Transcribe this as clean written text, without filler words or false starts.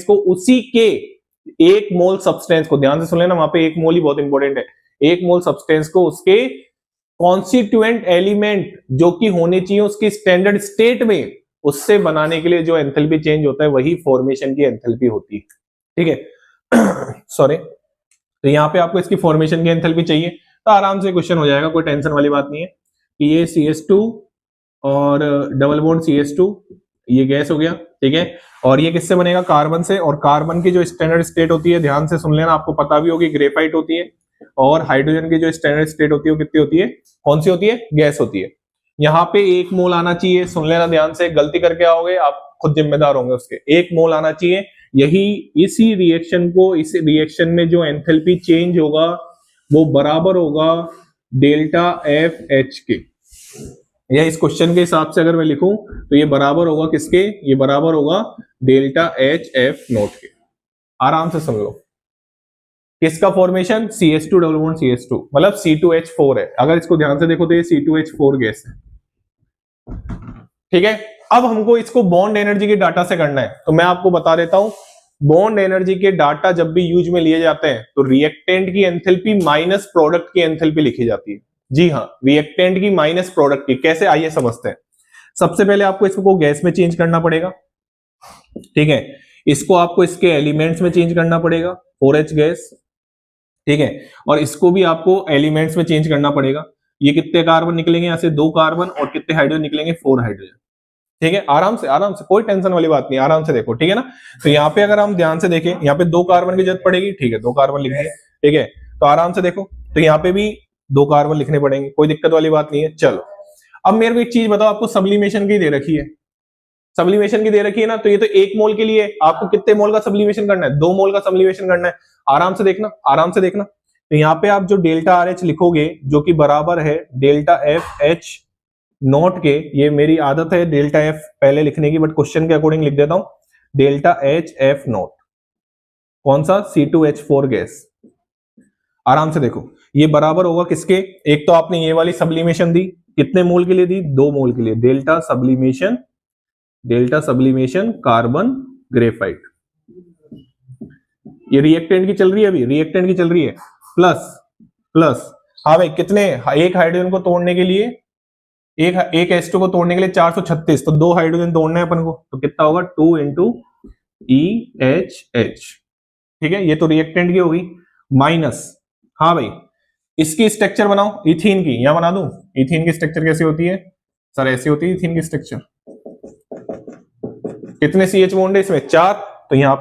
को उसी के 1 मोल सब्सटेंस को, ध्यान से सुन लेना, वहां पे 1 मोल ही बहुत इंपॉर्टेंट है, 1 मोल सब्सटेंस को उसके कॉन्स्टिट्यूएंट एलिमेंट जो कि होने चाहिए उसकी स्टैंडर्ड स्टेट में, उससे बनाने के लिए जो एंथैल्पी चेंज होता है वही फॉर्मेशन की एंथैल्पी होती है। ठीक है सॉरी, तो यहां पे आपको इसकी फॉर्मेशन की एंथैल्पी चाहिए तो आराम से क्वेश्चन हो जाएगा, कोई टेंशन वाली बात नहीं है कि ये CH2 और डबल बॉन्ड CH2 ये गैस हो गया। ठीक है, और ये किससे बनेगा? कार्बन से, और कार्बन की जो स्टैंडर्ड स्टेट होती है, ध्यान से सुन लेना, आपको पता भी होगी, ग्रेफाइट होती है, और हाइड्रोजन की जो स्टैंडर्ड स्टेट होती है वो कितनी होती है? कौन सी होती है? गैस होती है। यहाँ पे 1 मोल आना चाहिए, सुन लेना ध्यान से, गलती करके आओगे आप खुद जिम्मेदार होंगे उसके। 1 मोल आना चाहिए, यही इसी रिएक्शन को, इस रिएक्शन में जो एंथैल्पी चेंज होगा वो बराबर होगा डेल्टा FH के, या इस क्वेश्चन के हिसाब से अगर मैं लिखूं तो ये बराबर होगा किसके? ये बराबर होगा डेल्टा HF नोट के। आराम से सुन लो, किसका formation? CH2 double bond CH2, मतलब C2H4 है। अगर इसको ध्यान से देखो तो ये C2H4 गैस है। ठीक है, अब हमको इसको बॉन्ड एनर्जी के डाटा से करना है, तो मैं आपको बता देता हूं, बॉन्ड एनर्जी के डाटा जब भी यूज में लिए जाते हैं तो रिएक्टेंट की एंथैल्पी माइनस प्रोडक्ट की एंथैल्पी लिखी जाती है। जी हाँ, रिएक्टेंट की माइनस प्रोडक्ट की। कैसे? आइए समझते हैं। सबसे पहले आपको इसको गैस में चेंज करना पड़ेगा। ठीक है, इसको आपको इसके एलिमेंट्स में चेंज करना पड़ेगा, 4H गैस। ठीक है, और इसको भी आपको एलिमेंट्स में चेंज करना पड़ेगा। ये कितने कार्बन निकलेंगे? यहाँ से 2 कार्बन, और कितने हाइड्रोजन निकलेंगे? 4 हाइड्रोजन। ठीक है, आराम से, कोई टेंशन वाली बात नहीं, आराम से देखो। ठीक है ना, तो यहाँ पे अगर हम ध्यान से देखें, यहाँ पे 2 कार्बन की जरूरत पड़ेगी। ठीक है, 2 कार्बन लिख दिए। ठीक है, तो आराम से देखो, तो यहाँ पे भी 2 कार्बन लिखने पड़ेंगे, कोई दिक्कत वाली बात नहीं है। चलो, अब मेरे को एक चीज बताओ, आपको सब्लिमेशन की दे रखी है, सब्लिमेशन की दे रखी है ना, तो ये तो 1 मोल के लिए आपको कितने मोल का सब्लिमेशन करना है? 2 मोल का सब्लिमेशन करना है। आराम से देखना, आराम से देखना। तो यहाँ पे आप जो डेल्टा RH लिखोगे जो कि बराबर है डेल्टा FH नोट के, ये मेरी आदत है डेल्टा F पहले लिखने की, बट क्वेश्चन के अकॉर्डिंग लिख देता हूं, डेल्टा HF नोट। कौन सा? C2H4 gas. आराम से देखो, ये बराबर होगा किसके? एक तो आपने ये वाली सब्लिमेशन दी, कितने मोल के लिए दी? 2 मोल के लिए। डेल्टा सब्लिमेशन कार्बन ग्रेफाइट, ये रिएक्टेंट की चल रही है, अभी रिएक्टेंट की चल रही है, प्लस हाँ भाई, कितने? एक हाइड्रोजन को तोड़ने के लिए, एक H2 को तोड़ने के लिए 436, तो 2 हाइड्रोजन तोड़ना है अपन को, तो कितना होगा? 2 into EHH। ठीक है, ये तो रिएक्टेंट की होगी, माइनस, हाँ भाई, इसकी स्ट्रक्चर बनाओ इथीन की, यहां बना दूं। इथीन की स्ट्रक्चर कैसी होती है सर? ऐसी होती है इथीन की स्ट्रक्चर। कितने CH बॉन्ड है इसमें? 4, तो यहां